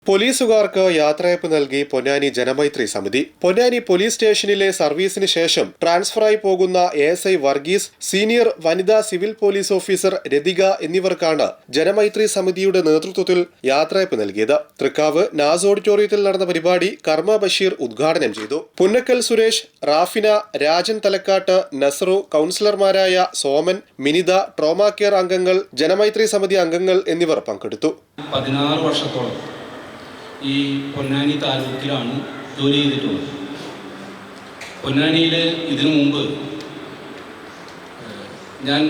പോലീസുകാർക്ക് യാത്രയപ്പ് നൽകി പൊന്നാനി ജനമൈത്രി സമിതി. പൊന്നാനി പോലീസ് സ്റ്റേഷനിലെ സർവീസിന് ശേഷം ട്രാൻസ്ഫറായി പോകുന്ന ASI വർഗീസ്, സീനിയർ വനിതാ സിവിൽ പോലീസ് ഓഫീസർ രതിക എന്നിവർക്കാണ് ജനമൈത്രി സമിതിയുടെ നേതൃത്വത്തിൽ യാത്രയപ്പ് നൽകിയത്. തൃക്കാവ് നാസ് ഓഡിറ്റോറിയത്തിൽ നടന്ന പരിപാടി കർമ്മ ബഷീർ ഉദ്ഘാടനം ചെയ്തു. പുന്നക്കൽ സുരേഷ്, റാഫിന, രാജൻ തലക്കാട്ട്, നസറു, കൗൺസിലർമാരായ സോമൻ, മിനിത, ട്രോമാ കെയർ അംഗങ്ങൾ, ജനമൈത്രി സമിതി അംഗങ്ങൾ എന്നിവർ പങ്കെടുത്തു. 16 വർഷത്തോളം ഈ പൊന്നാനി താലൂക്കിലാണ് ജോലി ചെയ്തിട്ടുള്ളത്. പൊന്നാനിയിൽ ഇതിനു മുമ്പ് ഞാൻ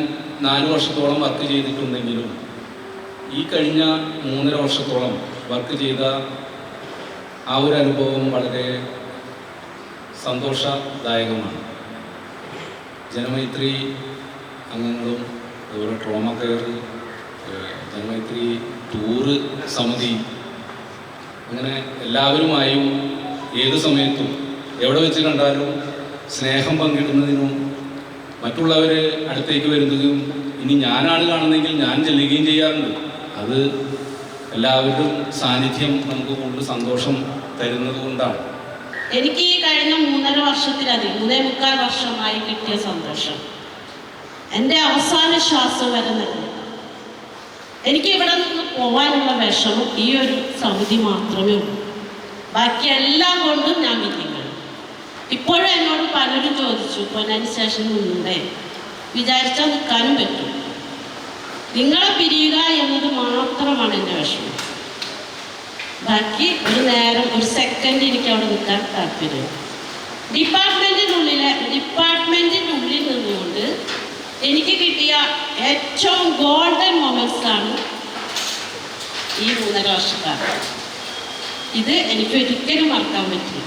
4 വർഷത്തോളം വർക്ക് ചെയ്തിട്ടുണ്ടെങ്കിലും ഈ കഴിഞ്ഞ 3.5 വർഷത്തോളം വർക്ക് ചെയ്ത ആ ഒരു അനുഭവം വളരെ സന്തോഷദായകമാണ്. ജനമൈത്രി അംഗങ്ങളും അതുപോലെ ട്രോമാ കെയർ, ജനമൈത്രി ടൂറ് സമിതി, അങ്ങനെ എല്ലാവരുമായും ഏത് സമയത്തും എവിടെ വെച്ച് കണ്ടാലും സ്നേഹം പങ്കിടുന്നതിനും മറ്റുള്ളവർ അടുത്തേക്ക് വരുന്നതും ഇനി ഞാനാണ് കാണുന്നതെങ്കിൽ ഞാൻ ചെല്ലുകയും ചെയ്യാറുണ്ട്. അത് എല്ലാവരുടെയും സാന്നിധ്യം നമുക്ക് കൂടുതൽ സന്തോഷം തരുന്നത് കൊണ്ടാണ്. എനിക്ക് ഈ കഴിഞ്ഞ 3.5 വർഷത്തിലധികം 3.25 വർഷമായി കിട്ടിയ സന്തോഷം എൻ്റെ അവസാന ശ്വാസം വരെ നൽകി. എനിക്ക് ഇവിടെ നിന്ന് പോകാനുള്ള വിഷമം ഈ ഒരു സമിതി മാത്രമേ ഉള്ളൂ. ബാക്കി എല്ലാം കൊണ്ടും ഞാൻ വിധിക്കണം. ഇപ്പോഴും എന്നോട് പലരും ചോദിച്ചു, പൊന്നാനി സ്റ്റേഷനിൽ നിന്നൂടെ, വിചാരിച്ചാൽ നിൽക്കാനും പറ്റും. നിങ്ങളെ പിരിയുക എന്നത് മാത്രമാണ് എൻ്റെ വിഷമം. ബാക്കി ഒരു നേരം, ഒരു സെക്കൻഡ് എനിക്ക് അവിടെ നിൽക്കാൻ താല്പര്യം. ഡിപ്പാർട്ട്മെൻറ്റിനുള്ളിൽ നിന്നുകൊണ്ട് എനിക്ക് കിട്ടിയ ഏറ്റവും ഗോൾഡൻ മൊമെന്റ്സ് ആണ് ഈ 3.5 വർഷക്കാലം. ഇത് എനിക്ക് ഒരിക്കലും മറക്കാൻ പറ്റില്ല.